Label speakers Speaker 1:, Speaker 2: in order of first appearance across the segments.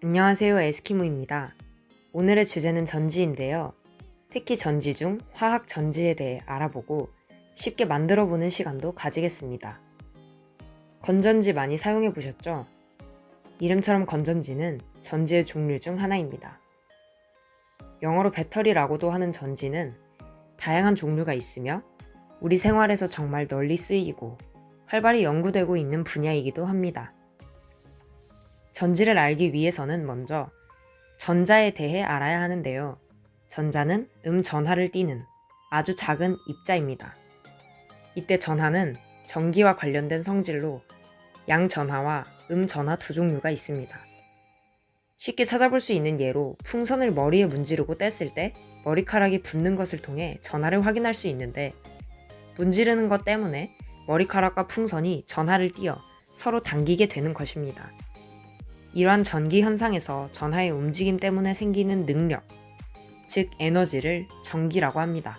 Speaker 1: 안녕하세요. 에스키모입니다. 오늘의 주제는 전지인데요. 특히 전지 중 화학 전지에 대해 알아보고 쉽게 만들어보는 시간도 가지겠습니다. 건전지 많이 사용해 보셨죠? 이름처럼 건전지는 전지의 종류 중 하나입니다. 영어로 배터리라고도 하는 전지는 다양한 종류가 있으며 우리 생활에서 정말 널리 쓰이고 활발히 연구되고 있는 분야이기도 합니다. 전지를 알기 위해서는 먼저 전자에 대해 알아야 하는데요. 전자는 전하를 띠는 아주 작은 입자입니다. 이때 전하는 전기와 관련된 성질로 양전하와 전하 두 종류가 있습니다. 쉽게 찾아볼 수 있는 예로 풍선을 머리에 문지르고 뗐을 때 머리카락이 붙는 것을 통해 전하를 확인할 수 있는데, 문지르는 것 때문에 머리카락과 풍선이 전하를 띄어 서로 당기게 되는 것입니다. 이러한 전기 현상에서 전하의 움직임 때문에 생기는 능력, 즉 에너지를 전기라고 합니다.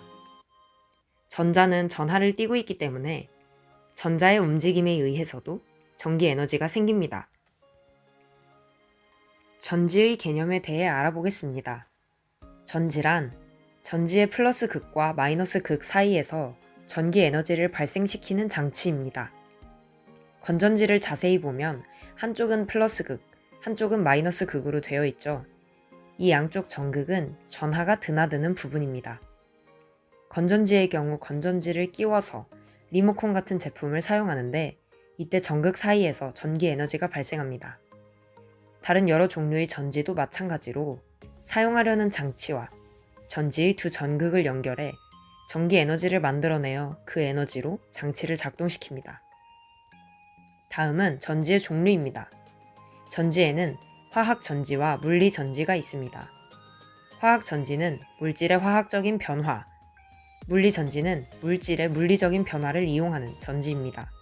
Speaker 1: 전자는 전하를 띠고 있기 때문에 전자의 움직임에 의해서도 전기 에너지가 생깁니다. 전지의 개념에 대해 알아보겠습니다. 전지란 전지의 플러스 극과 마이너스 극 사이에서 전기 에너지를 발생시키는 장치입니다. 건전지를 자세히 보면 한쪽은 플러스 극, 한쪽은 마이너스 극으로 되어 있죠. 이 양쪽 전극은 전하가 드나드는 부분입니다. 건전지의 경우 건전지를 끼워서 리모컨 같은 제품을 사용하는데, 이때 전극 사이에서 전기 에너지가 발생합니다. 다른 여러 종류의 전지도 마찬가지로 사용하려는 장치와 전지의 두 전극을 연결해 전기 에너지를 만들어내어 그 에너지로 장치를 작동시킵니다. 다음은 전지의 종류입니다. 전지에는 화학 전지와 물리 전지가 있습니다. 화학 전지는 물질의 화학적인 변화, 물리 전지는 물질의 물리적인 변화를 이용하는 전지입니다.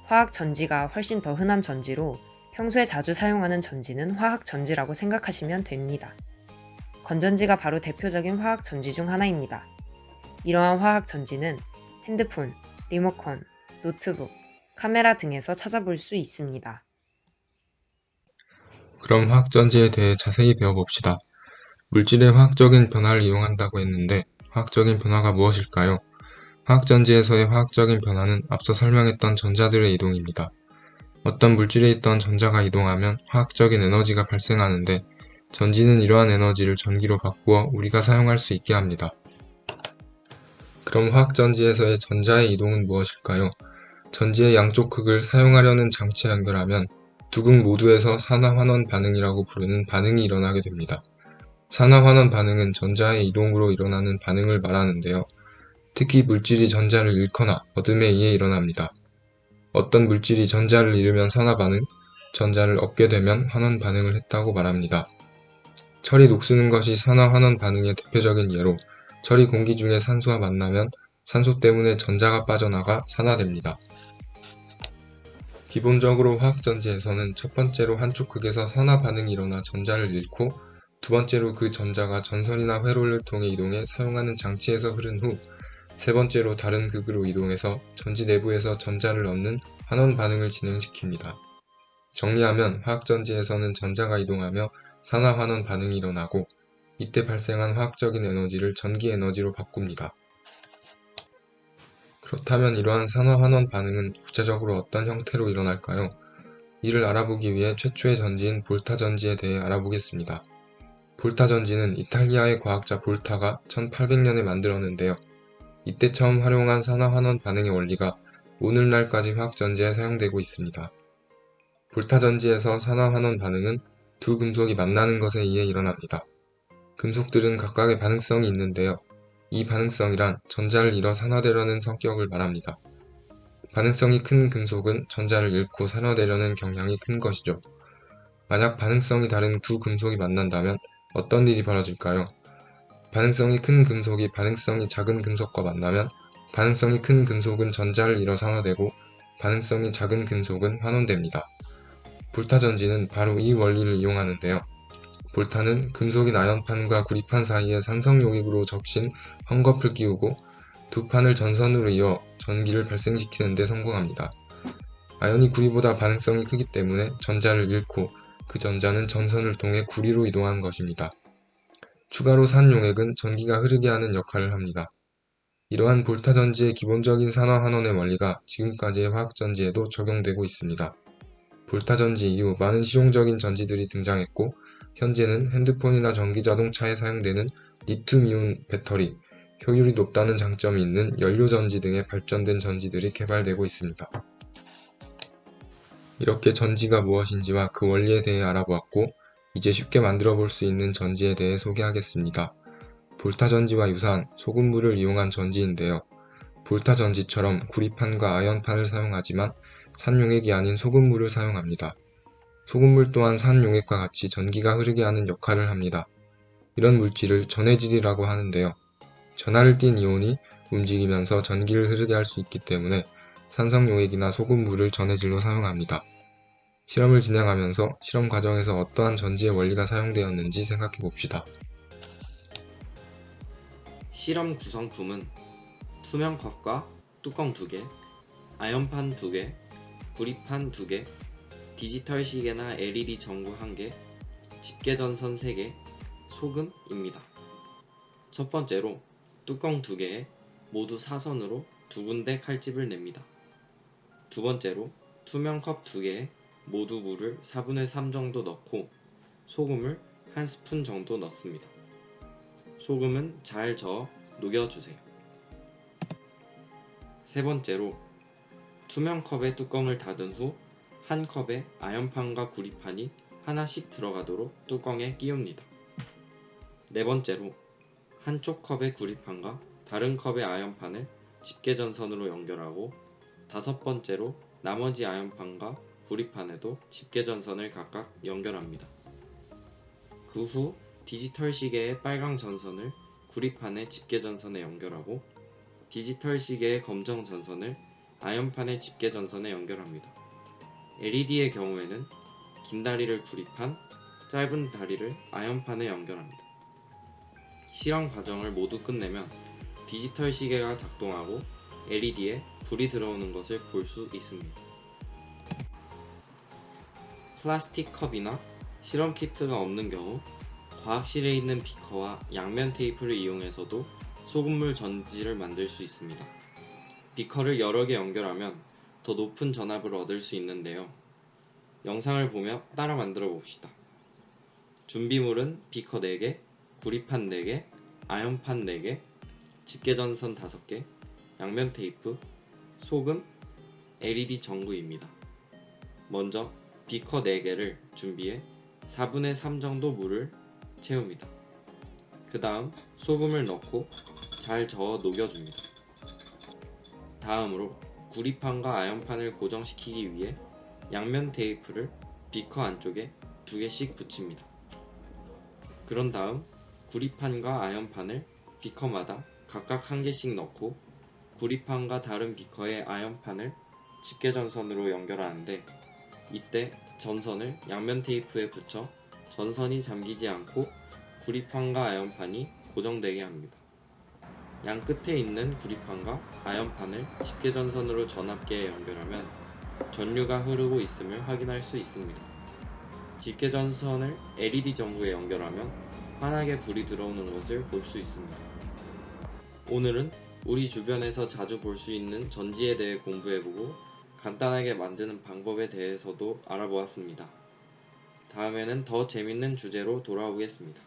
Speaker 1: 화학 전지가 훨씬 더 흔한 전지로 평소에 자주 사용하는 전지는 화학 전지라고 생각하시면 됩니다. 건전지가 바로 대표적인 화학 전지 중 하나입니다. 이러한 화학 전지는 핸드폰, 리모컨, 노트북, 카메라 등에서 찾아볼 수 있습니다.
Speaker 2: 그럼 화학전지에 대해 자세히 배워봅시다. 물질의 화학적인 변화를 이용한다고 했는데 화학적인 변화가 무엇일까요? 화학전지에서의 화학적인 변화는 앞서 설명했던 전자들의 이동입니다. 어떤 물질에 있던 전자가 이동하면 화학적인 에너지가 발생하는데, 전지는 이러한 에너지를 전기로 바꾸어 우리가 사용할 수 있게 합니다. 그럼 화학전지에서의 전자의 이동은 무엇일까요? 전지의 양쪽 극을 사용하려는 장치에 연결하면 두 극 모두에서 산화환원 반응이라고 부르는 반응이 일어나게 됩니다. 산화환원 반응은 전자의 이동으로 일어나는 반응을 말하는데요. 특히 물질이 전자를 잃거나 얻음에 의해 일어납니다. 어떤 물질이 전자를 잃으면 산화 반응, 전자를 얻게 되면 환원 반응을 했다고 말합니다. 철이 녹쓰는 것이 산화환원 반응의 대표적인 예로, 철이 공기 중에 산소와 만나면 산소 때문에 전자가 빠져나가 산화됩니다. 기본적으로 화학전지에서는 첫 번째로 한쪽 극에서 산화 반응이 일어나 전자를 잃고, 두 번째로 그 전자가 전선이나 회로를 통해 이동해 사용하는 장치에서 흐른 후, 세 번째로 다른 극으로 이동해서 전지 내부에서 전자를 얻는 환원 반응을 진행시킵니다. 정리하면 화학전지에서는 전자가 이동하며 산화환원 반응이 일어나고, 이때 발생한 화학적인 에너지를 전기 에너지로 바꿉니다. 그렇다면 이러한 산화환원 반응은 구체적으로 어떤 형태로 일어날까요? 이를 알아보기 위해 최초의 전지인 볼타 전지에 대해 알아보겠습니다. 볼타 전지는 이탈리아의 과학자 볼타가 1800년에 만들었는데요. 이때 처음 활용한 산화환원 반응의 원리가 오늘날까지 화학전지에 사용되고 있습니다. 볼타 전지에서 산화환원 반응은 두 금속이 만나는 것에 의해 일어납니다. 금속들은 각각의 반응성이 있는데요. 이 반응성이란 전자를 잃어 산화되려는 성격을 말합니다. 반응성이 큰 금속은 전자를 잃고 산화되려는 경향이 큰 것이죠. 만약 반응성이 다른 두 금속이 만난다면 어떤 일이 벌어질까요? 반응성이 큰 금속이 반응성이 작은 금속과 만나면 반응성이 큰 금속은 전자를 잃어 산화되고, 반응성이 작은 금속은 환원됩니다. 볼타 전지는 바로 이 원리를 이용하는데요. 볼타는 금속인 아연판과 구리판 사이에 산성 용액으로 적신 헝겊을 끼우고 두 판을 전선으로 이어 전기를 발생시키는 데 성공합니다. 아연이 구리보다 반응성이 크기 때문에 전자를 잃고 그 전자는 전선을 통해 구리로 이동한 것입니다. 추가로 산용액은 전기가 흐르게 하는 역할을 합니다. 이러한 볼타전지의 기본적인 산화환원의 원리가 지금까지의 화학전지에도 적용되고 있습니다. 볼타전지 이후 많은 실용적인 전지들이 등장했고, 현재는 핸드폰이나 전기자동차에 사용되는 리튬이온 배터리, 효율이 높다는 장점이 있는 연료전지 등의 발전된 전지들이 개발되고 있습니다. 이렇게 전지가 무엇인지와 그 원리에 대해 알아보았고, 이제 쉽게 만들어 볼 수 있는 전지에 대해 소개하겠습니다. 볼타전지와 유사한 소금물을 이용한 전지인데요. 볼타전지처럼 구리판과 아연판을 사용하지만 산용액이 아닌 소금물을 사용합니다. 소금물 또한 산용액과 같이 전기가 흐르게 하는 역할을 합니다. 이런 물질을 전해질이라고 하는데요. 전하를 띤 이온이 움직이면서 전기를 흐르게 할 수 있기 때문에 산성용액이나 소금물을 전해질로 사용합니다. 실험을 진행하면서 실험 과정에서 어떠한 전지의 원리가 사용되었는지 생각해 봅시다.
Speaker 3: 실험 구성품은 투명 컵과 뚜껑 2개, 아연판 2개, 구리판 2개, 디지털 시계나 LED 전구 1개, 집게전선 3개, 소금입니다. 첫 번째로 뚜껑 2개에 모두 사선으로 2군데 칼집을 냅니다. 두 번째로 투명 컵 2개에 모두 물을 4분의 3 정도 넣고 소금을 1스푼 정도 넣습니다. 소금은 잘 저어 녹여주세요. 세 번째로 투명 컵의 뚜껑을 닫은 후 한 컵에 아연판과 구리판이 하나씩 들어가도록 뚜껑에 끼웁니다. 네 번째로 한쪽 컵의 구리판과 다른 컵의 아연판을 집게전선으로 연결하고 다섯 번째로 나머지 아연판과 구리판에도 집게전선을 각각 연결합니다. 그 후 디지털 시계의 빨강 전선을 구리판의 집게전선에 연결하고 디지털 시계의 검정 전선을 아연판의 집게전선에 연결합니다. LED의 경우에는 긴 다리를 구리판, 짧은 다리를 아연판에 연결합니다. 실험 과정을 모두 끝내면 디지털 시계가 작동하고 LED에 불이 들어오는 것을 볼 수 있습니다. 플라스틱 컵이나 실험 키트가 없는 경우 과학실에 있는 비커와 양면 테이프를 이용해서도 소금물 전지를 만들 수 있습니다. 비커를 여러 개 연결하면 더 높은 전압을 얻을 수 있는데요. 영상을 보며 따라 만들어 봅시다. 준비물은 비커 4개, 구리판 4개, 아연판 4개, 집게전선 5개, 양면 테이프, 소금, LED 전구입니다. 먼저 비커 4개를 준비해 4분의 3 정도 물을 채웁니다. 그 다음 소금을 넣고 잘 저어 녹여줍니다. 다음으로 구리판과 아연판을 고정시키기 위해 양면 테이프를 비커 안쪽에 2개씩 붙입니다. 그런 다음 구리판과 아연판을 비커마다 각각 1개씩 넣고 구리판과 다른 비커의 아연판을 집게전선으로 연결하는데 이때 전선을 양면 테이프에 붙여 전선이 잠기지 않고 구리판과 아연판이 고정되게 합니다. 양 끝에 있는 구리판과 아연판을 집게전선으로 전압계에 연결하면 전류가 흐르고 있음을 확인할 수 있습니다. 집게전선을 LED 전구에 연결하면 환하게 불이 들어오는 것을 볼 수 있습니다. 오늘은 우리 주변에서 자주 볼 수 있는 전지에 대해 공부해보고 간단하게 만드는 방법에 대해서도 알아보았습니다. 다음에는 더 재밌는 주제로 돌아오겠습니다.